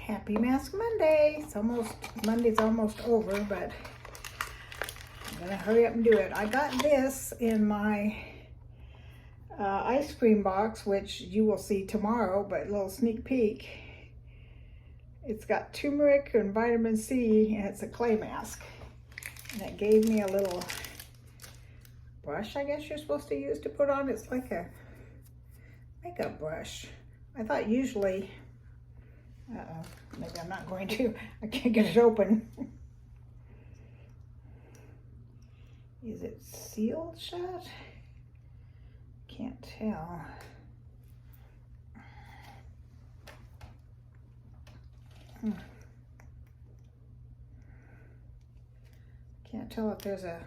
Happy Mask Monday. Monday's almost over, but I'm gonna hurry up and do it. I got this in my ice cream box, which you will see tomorrow, but a little sneak peek. It's got turmeric and vitamin C, and it's a clay mask. And it gave me a little brush, I guess you're supposed to use to put on. It's like a makeup brush. I thought usually, maybe I'm not going to. I can't get it open. Is it sealed shut? Can't tell. Can't tell if there's a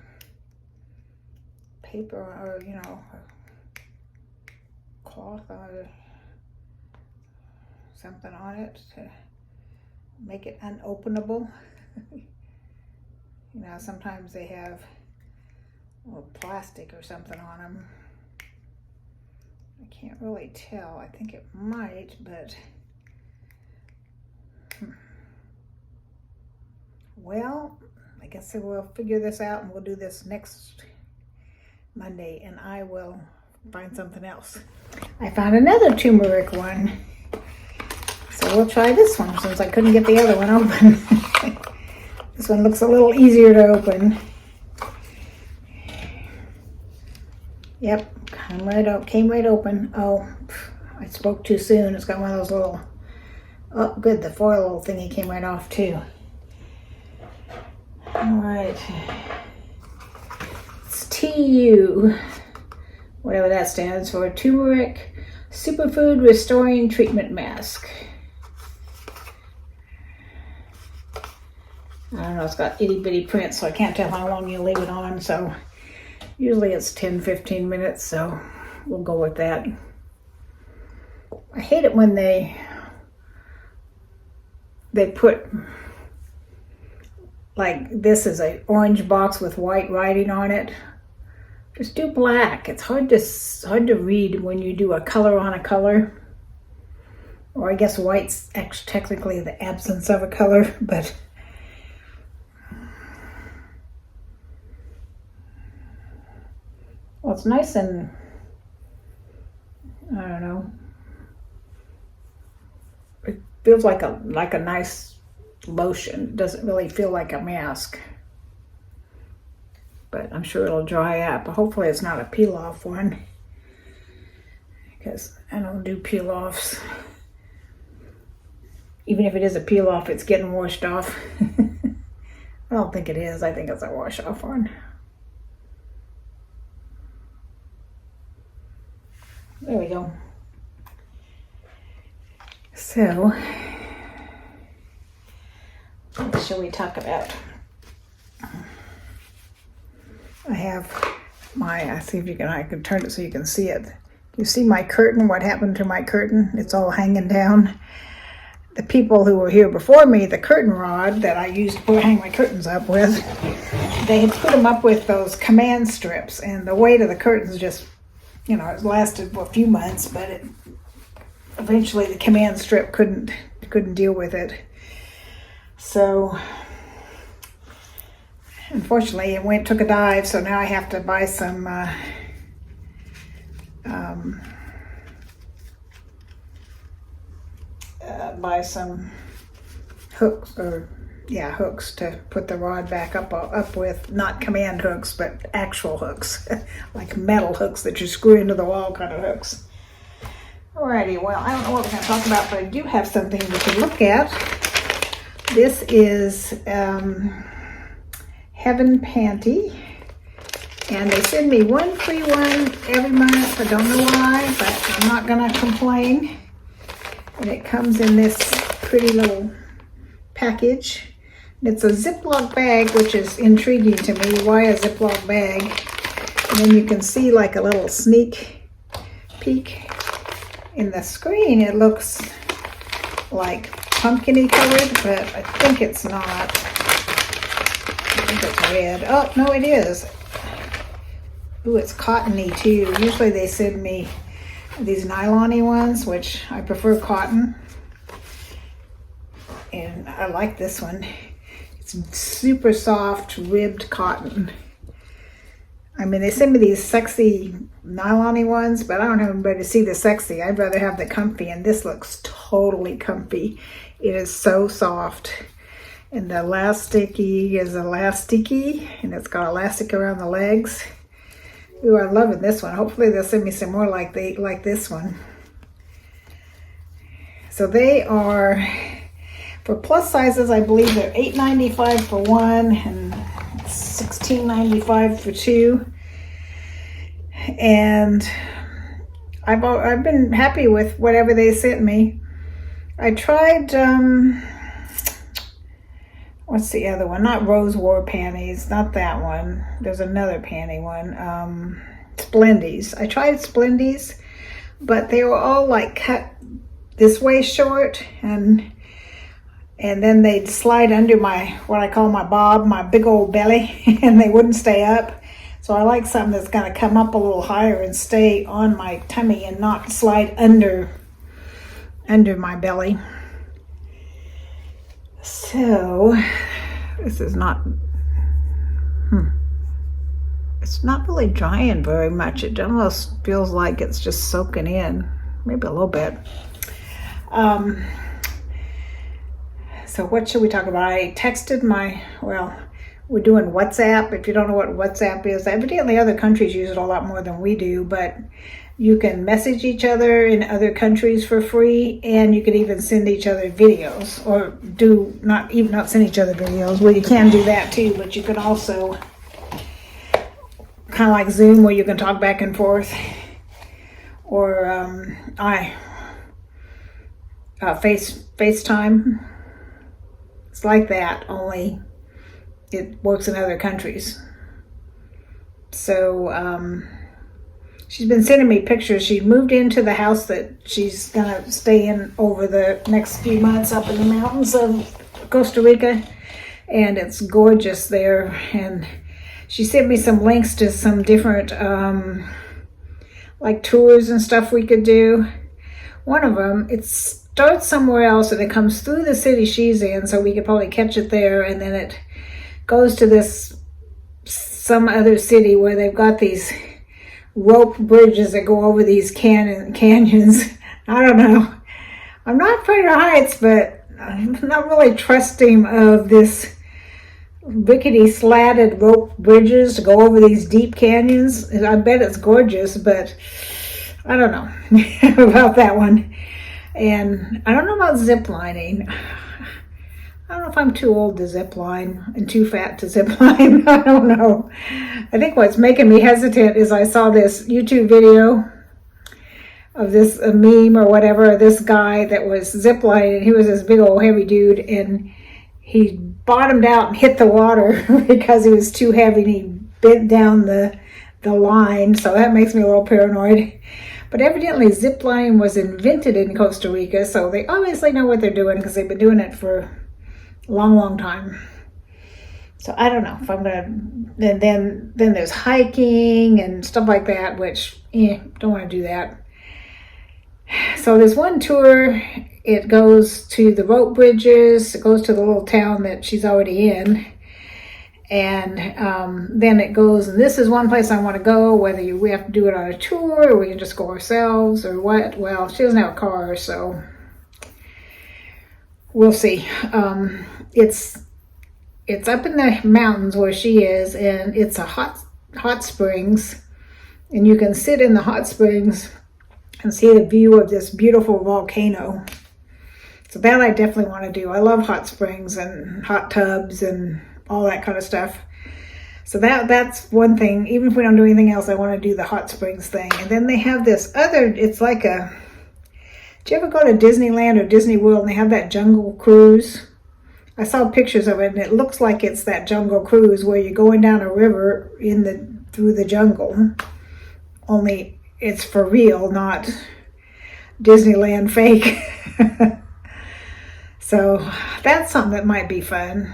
paper or, you know, a cloth or something on it to make it unopenable. You know, sometimes they have plastic or something on them. I can't really tell. I think it might, but well, I guess we'll figure this out and we'll do this next Monday, and I will find something else. I found another turmeric one, so we'll try this one since I couldn't get the other one open. This one looks a little easier to open. Yep, came right open. Oh, I spoke too soon. It's got one of those little, oh good, the foil little thingy came right off too. All right, it's TU, whatever that stands for, turmeric superfood restoring treatment mask. I don't know, it's got itty bitty print, so I can't tell how long you leave it on, so usually it's 10-15 minutes, so we'll go with that. I hate it when they put, like, this is an orange box with white writing on it. Just do black. It's hard to read when you do a color on a color. Or I guess white's technically the absence of a color, but well, it's nice and, I don't know, it feels like a nice lotion. It doesn't really feel like a mask, but I'm sure it'll dry up. Hopefully it's not a peel-off one, because I don't do peel-offs. Even if it is a peel-off, it's getting washed off. I don't think it is. I think it's a wash-off one. There we go. So, what shall we talk about? I have my, I see if I can turn it so you can see it. You see my curtain, what happened to my curtain? It's all hanging down. The people who were here before me, the curtain rod that I used to hang my curtains up with, they had put them up with those command strips, and the weight of the curtains just, you know, it lasted for a few months, but eventually the command strip couldn't deal with it. So unfortunately it took a dive, so now I have to buy some hooks to put the rod back up with, not command hooks, but actual hooks, like metal hooks that you screw into the wall kind of hooks. Alrighty, well, I don't know what we're going to talk about, but I do have something we can look at. This is Heaven Panty, and they send me one free one every month. I don't know why, but I'm not going to complain. And it comes in this pretty little package. It's a Ziploc bag, which is intriguing to me. Why a Ziploc bag? And then you can see like a little sneak peek. In the screen, it looks like pumpkin-y colored, but I think it's not. I think it's red. Oh, no, it is. Ooh, it's cottony too. Usually they send me these nylon-y ones, which I prefer cotton. And I like this one. It's super soft, ribbed cotton. I mean, they send me these sexy nylon-y ones, but I don't have anybody to see the sexy. I'd rather have the comfy, and this looks totally comfy. It is so soft. And the elasticy is elasticy, and it's got elastic around the legs. Ooh, I'm loving this one. Hopefully they'll send me some more like this one. So they are, for plus sizes, I believe they're $8.95 for one and $16.95 for two. And I've been happy with whatever they sent me. I tried, what's the other one? Not Rose War panties, not that one. There's another panty one. Splendies. I tried Splendies, but they were all like cut this way short, and then they'd slide under my, what I call my bob, my big old belly, and they wouldn't stay up. So I like something that's going to come up a little higher and stay on my tummy and not slide under my belly. So this is not, it's not really drying very much. It almost feels like it's just soaking in, maybe a little bit. So what should we talk about? I texted we're doing WhatsApp. If you don't know what WhatsApp is, evidently other countries use it a lot more than we do, but you can message each other in other countries for free, and you can even send each other videos, or not send each other videos. Well, you can do that too, but you can also kind of like Zoom, where you can talk back and forth, or FaceTime. It's like that, only it works in other countries. So she's been sending me pictures. She moved into the house that she's gonna stay in over the next few months up in the mountains of Costa Rica, and it's gorgeous there. And she sent me some links to some different like tours and stuff we could do. One of them, it starts somewhere else and it comes through the city she's in, so we could probably catch it there, and then it goes to some other city where they've got these rope bridges that go over these canyons. I don't know. I'm not afraid of heights, but I'm not really trusting of this rickety slatted rope bridges to go over these deep canyons. I bet it's gorgeous, but I don't know about that one. And I don't know about zip lining. I don't know if I'm too old to zip line and too fat to zip line. I don't know. I think what's making me hesitant is I saw this YouTube video of this a meme or whatever, this guy that was zip lining. He was this big old heavy dude, and he bottomed out and hit the water because he was too heavy, and he bent down the line. So that makes me a little paranoid. But evidently zip lining was invented in Costa Rica, so they obviously know what they're doing because they've been doing it for long time. So I don't know if I'm gonna. Then there's hiking and stuff like that, which don't want to do that. So there's one tour. It goes to the rope bridges. It goes to the little town that she's already in, and then it goes. And this is one place I want to go. Whether we have to do it on a tour or we can just go ourselves or what. Well, she doesn't have a car, so we'll see. It's up in the mountains where she is, and it's a hot springs, and you can sit in the hot springs and see the view of this beautiful volcano. So that I definitely want to do. I love hot springs and hot tubs and all that kind of stuff. So that's one thing. Even if we don't do anything else, I want to do the hot springs thing. And then they have this other, it's like a, did you ever go to Disneyland or Disney World and they have that jungle cruise? I saw pictures of it, and it looks like it's that jungle cruise where you're going down a river through the jungle. Only it's for real, not Disneyland fake. So that's something that might be fun.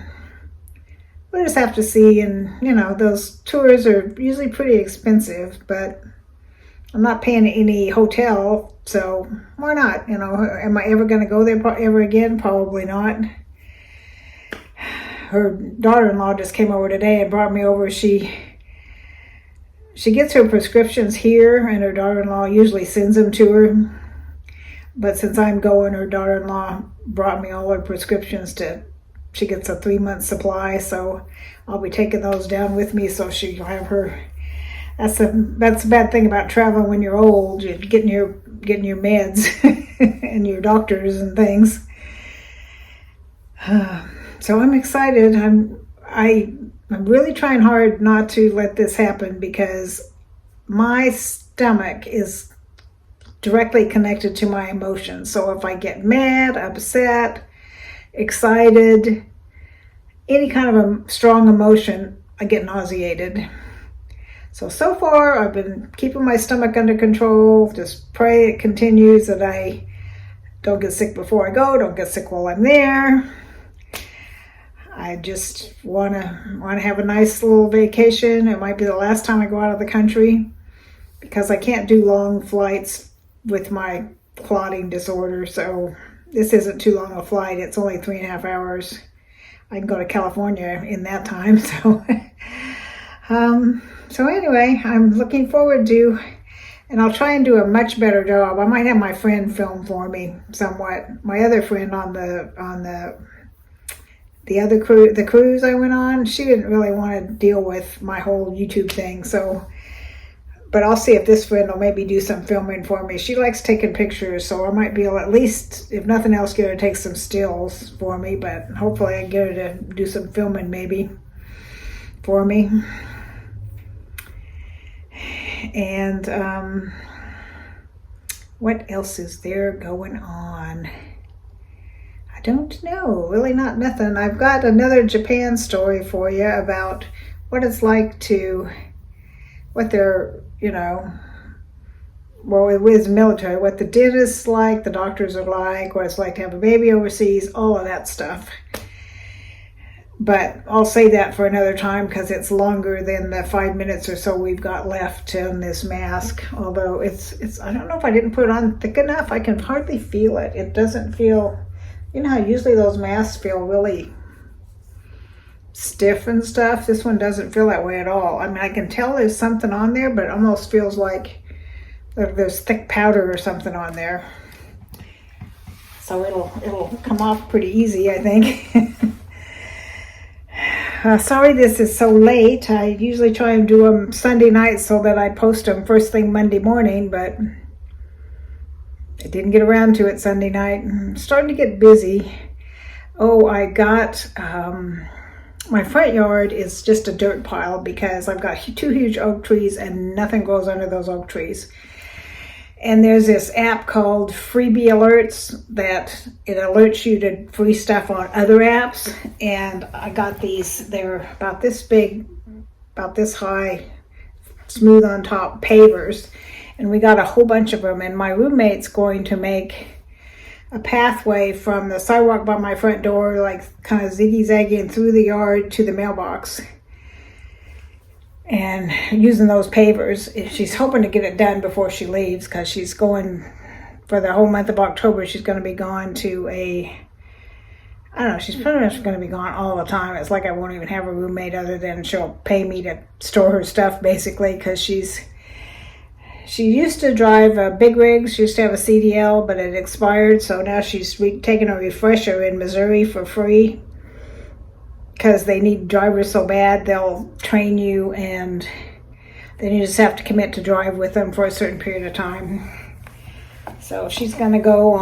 We'll just have to see, and those tours are usually pretty expensive, but I'm not paying any hotel, so why not? Am I ever going to go there ever again? Probably not. her daughter-in-law just came over today and brought me over. She gets her prescriptions here, and her daughter-in-law usually sends them to her. But since I'm going, her daughter-in-law brought me all her prescriptions she gets a 3-month supply, so I'll be taking those down with me so she'll have her. That's the bad thing about traveling when you're old. You're getting your meds and your doctors and things. So I'm excited. I'm really trying hard not to let this happen because my stomach is directly connected to my emotions. So if I get mad, upset, excited, any kind of a strong emotion, I get nauseated. So far I've been keeping my stomach under control. Just pray it continues, that I don't get sick before I go, don't get sick while I'm there. I just want to have a nice little vacation. It might be the last time I go out of the country because I can't do long flights with my clotting disorder. So this isn't too long a flight. It's only 3.5 hours. I can go to California in that time. So anyway, I'm looking forward to, and I'll try and do a much better job. I might have my friend film for me somewhat. My other friend on the cruise I went on, she didn't really want to deal with my whole YouTube thing. But I'll see if this friend will maybe do some filming for me. She likes taking pictures, so I might be able, at least, if nothing else, get her to take some stills for me. But hopefully I can get her to do some filming maybe for me. And what else is there going on? I don't know. Really nothing. I've got another Japan story for you about what it's like what they're, with the military, what the dentist's like, the doctors are like, what it's like to have a baby overseas, all of that stuff. But I'll say that for another time because it's longer than the 5 minutes or so we've got left on this mask. Although it's I don't know if I didn't put it on thick enough. I can hardly feel it. It doesn't feel, how usually those masks feel really stiff and stuff. This one doesn't feel that way at all. I mean, I can tell there's something on there, but it almost feels like there's thick powder or something on there. So it'll come off pretty easy, I think. Sorry this is so late. I usually try and do them Sunday night so that I post them first thing Monday morning, but I didn't get around to it Sunday night. I'm starting to get busy. Oh, I got, my front yard is just a dirt pile because I've got 2 huge oak trees and nothing grows under those oak trees. And there's this app called Freebie Alerts that it alerts you to free stuff on other apps. And I got these. They're about this big, about this high, smooth on top pavers. And we got a whole bunch of them. And my roommate's going to make a pathway from the sidewalk by my front door, like kind of ziggy-zagging through the yard to the mailbox. And using those pavers, she's hoping to get it done before she leaves because she's going for the whole month of October. She's going to be gone to she's pretty much going to be gone all the time. It's like I won't even have a roommate other than she'll pay me to store her stuff basically because she used to drive big rigs. She used to have a CDL, but it expired. So now she's taking a refresher in Missouri for free. Because they need drivers so bad, they'll train you and then you just have to commit to drive with them for a certain period of time. So she's going to go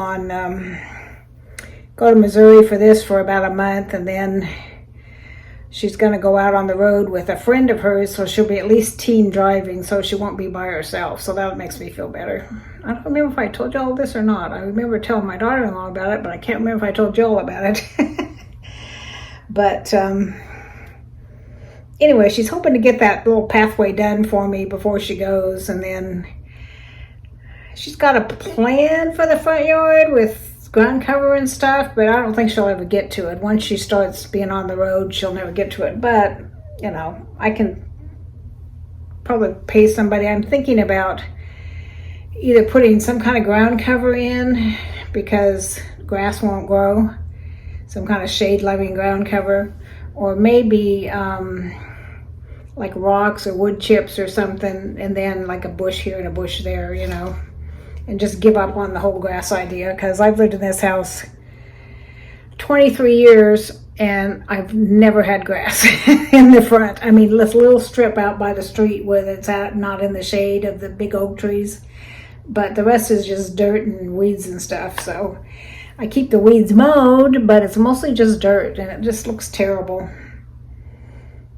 to Missouri for this for about a month, and then she's going to go out on the road with a friend of hers, so she'll be at least teen driving, so she won't be by herself. So that makes me feel better. I don't remember if I told you all this or not. I remember telling my daughter-in-law about it, but I can't remember if I told Joel about it. But anyway, she's hoping to get that little pathway done for me before she goes. And then she's got a plan for the front yard with ground cover and stuff, but I don't think she'll ever get to it. Once she starts being on the road, she'll never get to it. But, I can probably pay somebody. I'm thinking about either putting some kind of ground cover in because grass won't grow. Some kind of shade-loving ground cover, or maybe like rocks or wood chips or something, and then like a bush here and a bush there, you know, and just give up on the whole grass idea, because I've lived in this house 23 years and I've never had grass in the front. I mean, this little strip out by the street where it's at, not in the shade of the big oak trees, but the rest is just dirt and weeds and stuff. So I keep the weeds mowed, but it's mostly just dirt and it just looks terrible.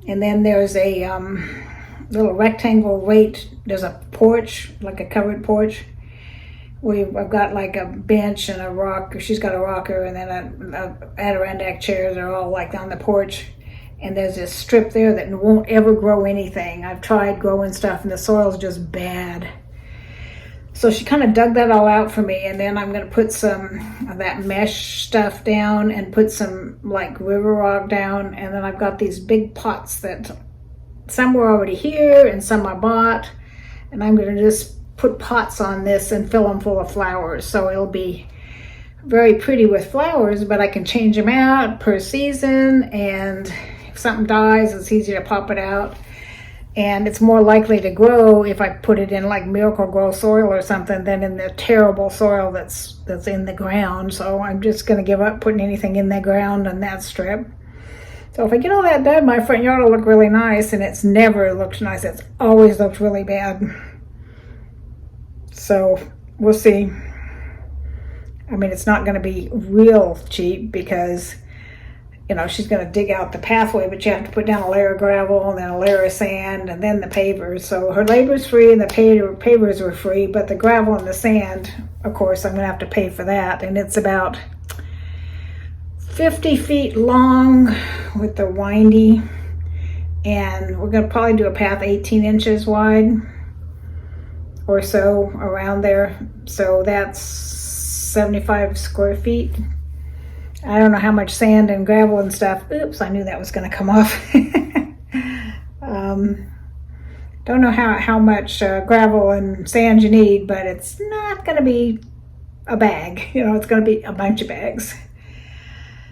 And then there's a little rectangle there's a porch, like a covered porch. I've got like a bench and a rock. She's got a rocker, and then a Adirondack chairs are all like on the porch. And there's this strip there that won't ever grow anything. I've tried growing stuff and the soil's just bad. So she kind of dug that all out for me, and then I'm going to put some of that mesh stuff down and put some like river rock down, and then I've got these big pots that some were already here and some I bought, and I'm going to just put pots on this and fill them full of flowers, so it'll be very pretty with flowers, but I can change them out per season, and if something dies, it's easy to pop it out. And it's more likely to grow if I put it in like Miracle-Gro soil or something than in the terrible soil that's in the ground. So I'm just going to give up putting anything in the ground on that strip. So if I get all that done, my front yard will look really nice, and it's never looked nice. It's always looked really bad. So we'll see. I mean, it's not going to be real cheap because, you know, she's going to dig out the pathway, but you have to put down a layer of gravel and then a layer of sand and then the pavers. So her labor's free and the pavers were free, but the gravel and the sand, of course, I'm going to have to pay for that. And it's about 50 feet long with the windy, and we're going to probably do a path 18 inches wide or so around there. So that's 75 square feet. I don't know how much sand and gravel and stuff. Oops, I knew that was going to come off. Don't know how much gravel and sand you need, but it's not going to be a bag. You know, it's going to be a bunch of bags.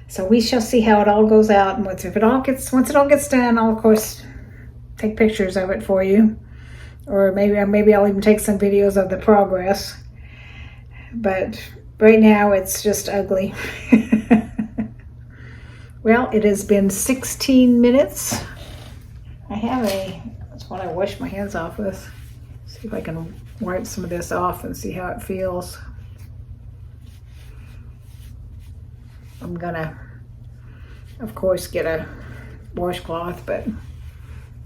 So we shall see how it all goes out, and once it all gets done, I'll of course take pictures of it for you, or maybe I'll even take some videos of the progress. But right now it's just ugly. Well, it has been 16 minutes. That's what I wash my hands off with. See if I can wipe some of this off and see how it feels. I'm gonna, of course, get a washcloth, but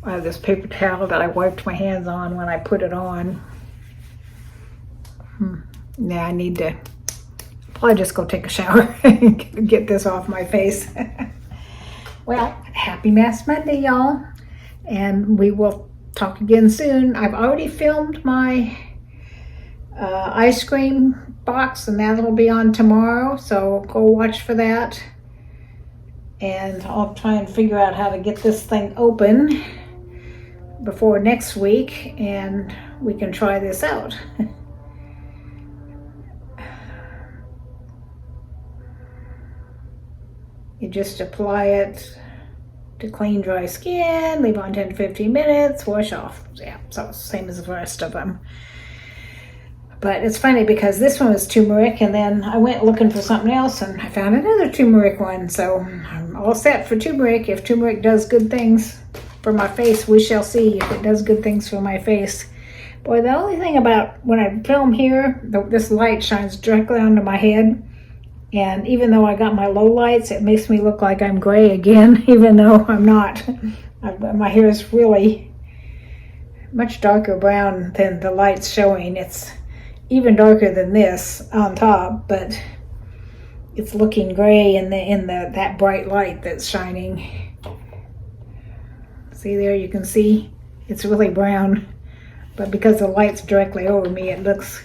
I have this paper towel that I wiped my hands on when I put it on. Now I need to probably just go take a shower and get this off my face. Well, happy Mass Monday, y'all. And we will talk again soon. I've already filmed my ice cream box, and that'll be on tomorrow. So go watch for that. And I'll try and figure out how to get this thing open before next week, and we can try this out. You just apply it to clean, dry skin, leave on 10 to 15 minutes, wash off. Yeah, so same as the rest of them. But it's funny because this one was turmeric, and then I went looking for something else and I found another turmeric one. So I'm all set for turmeric. If turmeric does good things for my face, we shall see if it does good things for my face. Boy, the only thing about when I film here, this light shines directly onto my head. And even though I got my low lights, it makes me look like I'm gray again, even though I'm not. My hair is really much darker brown than the light's showing. It's even darker than this on top, but it's looking gray in that bright light that's shining. See there, you can see it's really brown, but because the light's directly over me, it looks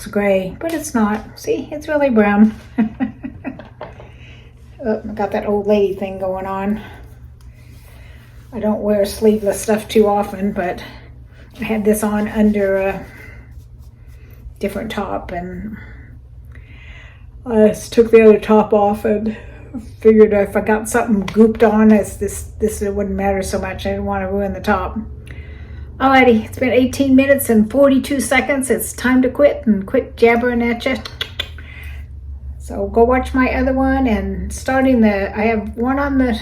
gray, but it's not. See, it's really brown. Oh, I got that old lady thing going on. I don't wear sleeveless stuff too often, but I had this on under a different top, and I just took the other top off and figured if I got something gooped on, this it wouldn't matter so much. I didn't want to ruin the top. Alrighty, it's been 18 minutes and 42 seconds. It's time to quit and quit jabbering at you. So go watch my other one, and I have one on the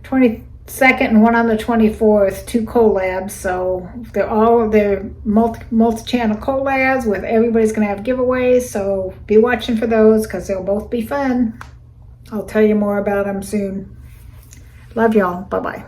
22nd and one on the 24th, 2 collabs. So they're multi-channel collabs with everybody's gonna have giveaways. So be watching for those because they'll both be fun. I'll tell you more about them soon. Love y'all. Bye-bye.